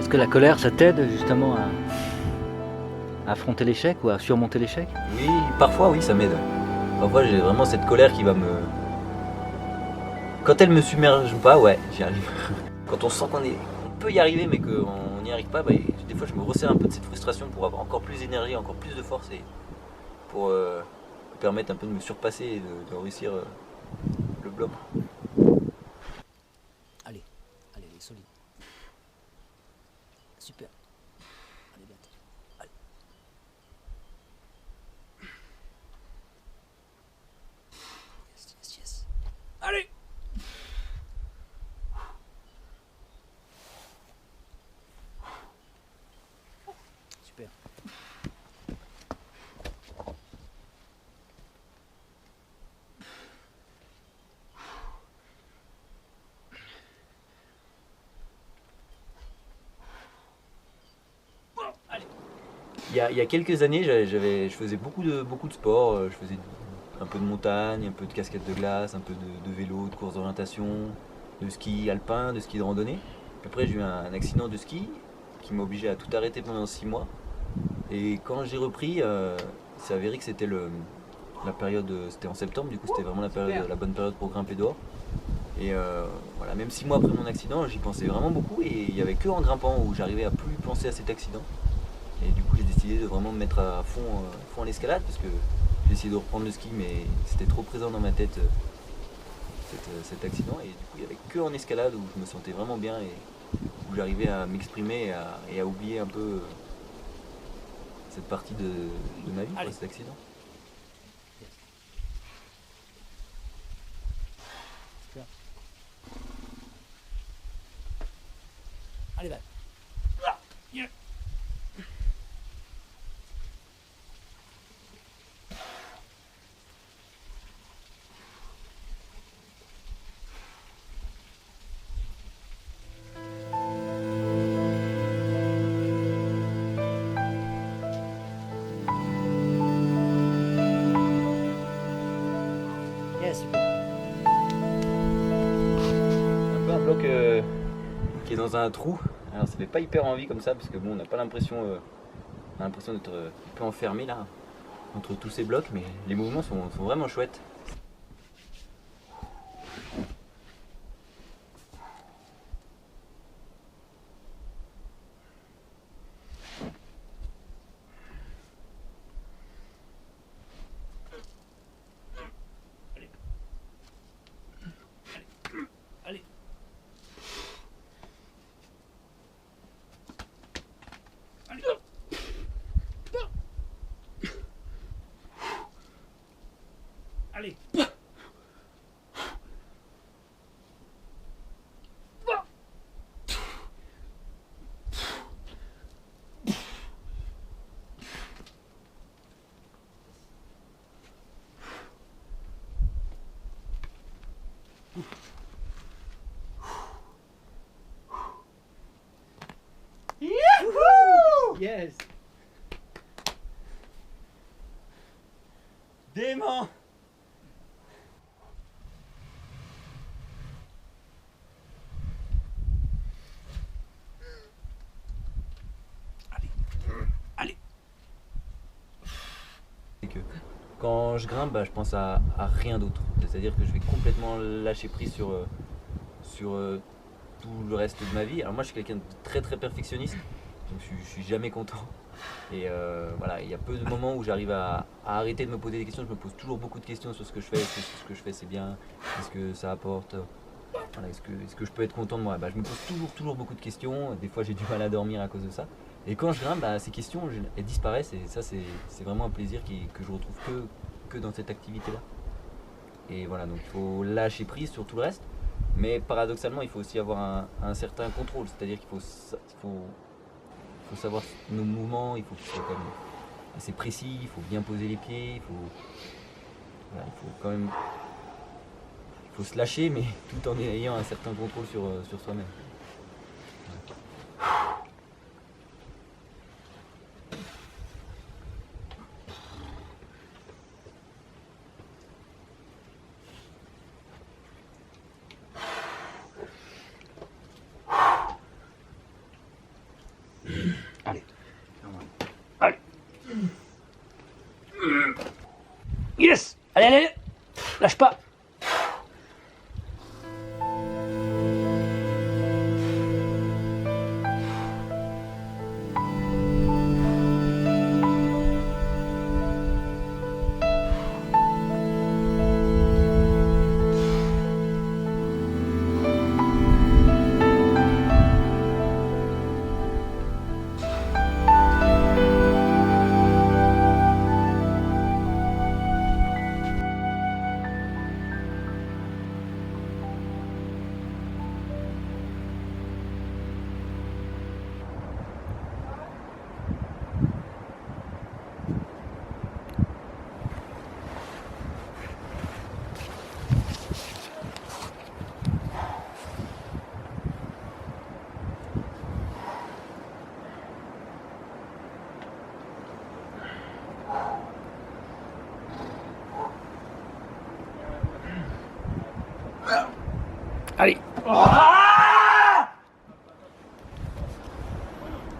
Est-ce que la colère, ça t'aide justement à affronter l'échec ou à surmonter l'échec? Oui, parfois oui, ça m'aide. Parfois j'ai vraiment cette colère qui va me... Quand elle me submerge pas, ouais, j'y arrive. Quand on sent on peut y arriver mais qu'on n'y arrive pas, bah, des fois je me resserre un peu de cette frustration pour avoir encore plus d'énergie, encore plus de force et pour me permettre un peu de me surpasser et de réussir le bloc. Allez, allez, allez, solide. Super. Allez, bien. Allez. Yes, yes, yes. Allez. Super. Allez. Il y a quelques années, je faisais beaucoup de sport. Je faisais un peu de montagne, un peu de casquette de glace, un peu de vélo, de course d'orientation, de ski alpin, de ski de randonnée. Après, j'ai eu un accident de ski qui m'a obligé à tout arrêter pendant 6 mois. Et quand j'ai repris, c'est avéré que la période, c'était en septembre, du coup c'était vraiment la bonne période pour grimper dehors. Et voilà, même 6 mois après mon accident, j'y pensais vraiment beaucoup et il n'y avait que en grimpant où j'arrivais à plus penser à cet accident. Et du coup, j'ai décidé de vraiment me mettre à fond en escalade parce que j'ai essayé de reprendre le ski, mais c'était trop présent dans ma tête cet accident. Et du coup, il n'y avait que en escalade où je me sentais vraiment bien et où j'arrivais à m'exprimer et à oublier un peu cette partie de ma vie, quoi, Allez. cet accident. Yes. Super. Allez, va. Yeah. Yes, super. Un peu un bloc qui est dans un trou. Alors ça fait pas hyper envie comme ça parce que bon, on n'a pas l'impression, on a l'impression d'être un peu enfermé là entre tous ces blocs, mais les mouvements sont vraiment chouettes. Allez. Allez. Allez. Yes. Dément. Allez. Allez. C'est que quand je grimpe, bah, je pense à rien d'autre. C'est-à-dire que je vais complètement lâcher prise sur tout le reste de ma vie. Alors moi, je suis quelqu'un de très très perfectionniste, donc je suis jamais content. Et voilà, il y a peu de moments où j'arrive à arrêter de me poser des questions. Je me pose toujours beaucoup de questions sur ce que je fais. Est-ce que ce que je fais c'est bien? Est-ce que ça apporte? Voilà, est-ce que je peux être content de moi? Bah, je me pose toujours beaucoup de questions. Des fois, j'ai du mal à dormir à cause de ça. Et quand je grimpe, bah, ces questions, elles disparaissent. Et ça, c'est vraiment un plaisir que je retrouve que dans cette activité-là. Et voilà, donc il faut lâcher prise sur tout le reste. Mais paradoxalement, il faut aussi avoir un certain contrôle. C'est-à-dire faut savoir nos mouvements, il faut que ce soit quand même assez précis, il faut bien poser les pieds, voilà, il faut quand même il faut se lâcher, mais tout en ayant un certain contrôle sur soi-même.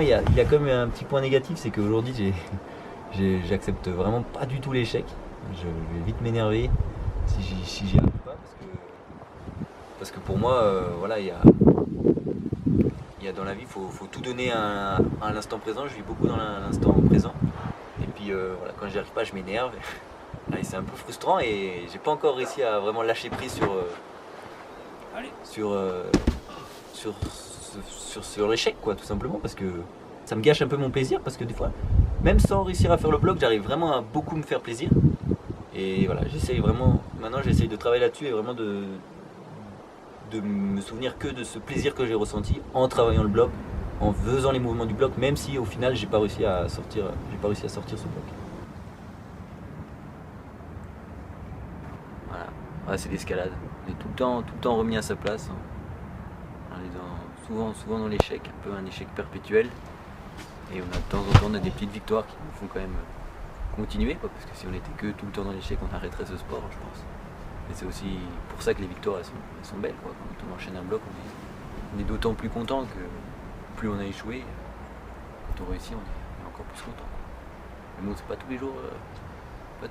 Il y a quand même un petit point négatif, c'est qu'aujourd'hui j'accepte vraiment pas du tout l'échec. Je vais vite m'énerver si j'y arrive pas, parce que pour moi, voilà, il y a dans la vie, faut tout donner à l'instant présent. Je vis beaucoup dans l'instant présent. Et puis voilà, quand j'y arrive pas, je m'énerve. Et c'est un peu frustrant et j'ai pas encore réussi à vraiment lâcher prise sur l'échec, quoi, tout simplement, parce que ça me gâche un peu mon plaisir, parce que des fois, même sans réussir à faire le blog, j'arrive vraiment à beaucoup me faire plaisir. Et voilà, j'essaye vraiment, maintenant j'essaye de travailler là-dessus et vraiment de me souvenir que de ce plaisir que j'ai ressenti en travaillant le blog, en faisant les mouvements du blog, même si au final j'ai pas réussi à sortir ce blog. Voilà, ouais, c'est l'escalade. On est tout le temps remis à sa place. On est souvent dans l'échec, un peu un échec perpétuel. Et on a de temps en temps on a des petites victoires qui nous font quand même continuer, quoi, parce que si on était que tout le temps dans l'échec, on arrêterait ce sport, je pense. Mais c'est aussi pour ça que les victoires elles sont belles, quoi. Quand on enchaîne un bloc, on est d'autant plus content que plus on a échoué, quand on réussit, on est encore plus content. Mais bon, c'est pas tous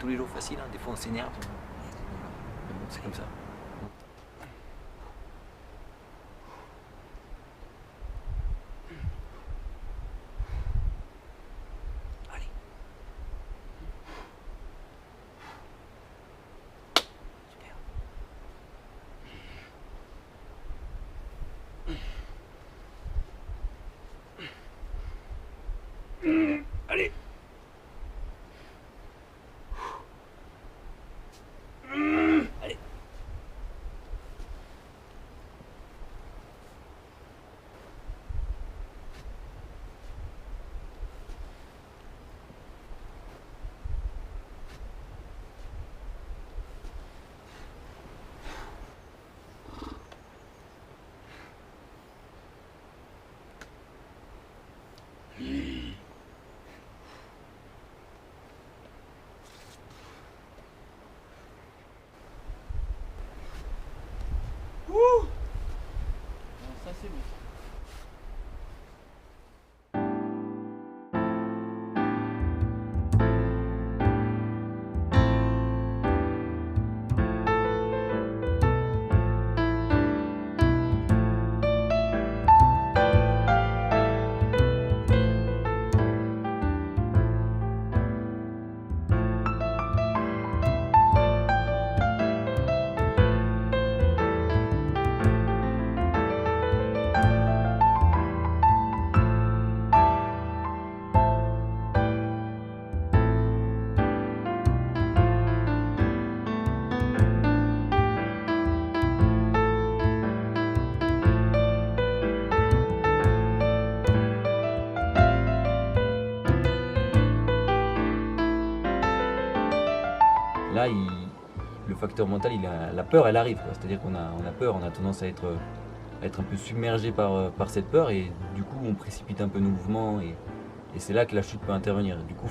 les jours facile, hein. Des fois on s'énerve. Mais bon, c'est comme ça. Allez. Allez. Ça c'est bon. Là, le facteur mental, la peur, elle arrive, quoi. C'est-à-dire qu'on a peur, on a tendance à être un peu submergé par cette peur et du coup on précipite un peu nos mouvements et c'est là que la chute peut intervenir. Du coup,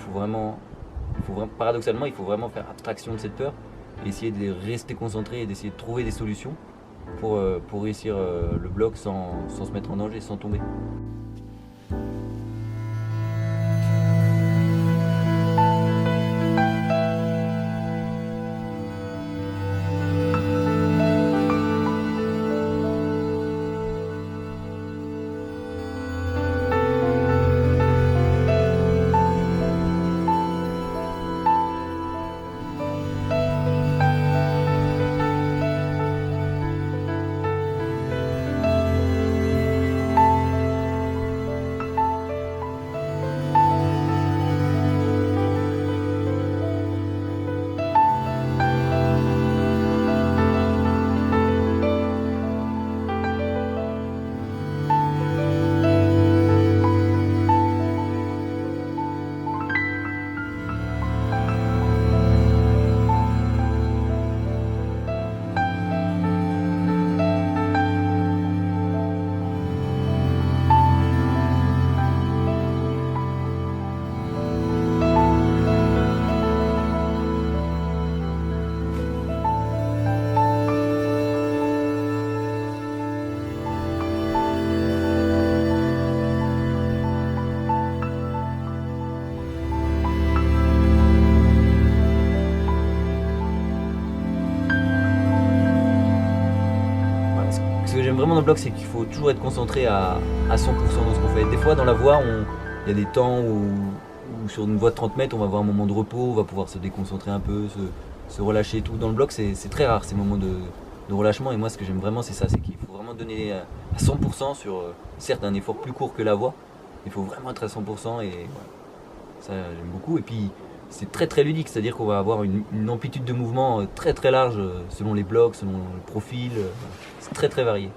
paradoxalement, il faut vraiment faire abstraction de cette peur et essayer de rester concentré et d'essayer de trouver des solutions pour réussir le bloc sans se mettre en danger, sans tomber. j'aime vraiment dans le bloc, c'est qu'il faut toujours être concentré à 100% dans ce qu'on fait. Des fois, dans la voie, il y a des temps où sur une voie de 30 mètres, on va avoir un moment de repos, on va pouvoir se déconcentrer un peu, se relâcher et tout. Dans le bloc, c'est très rare ces moments de relâchement. Et moi, ce que j'aime vraiment, c'est ça, c'est qu'il faut vraiment donner à 100% sur, certes, un effort plus court que la voie. Il faut vraiment être à 100% et voilà. Ça, j'aime beaucoup. Et puis, c'est très très ludique, c'est-à-dire qu'on va avoir une amplitude de mouvement très très large selon les blocs, selon le profil. C'est très très varié.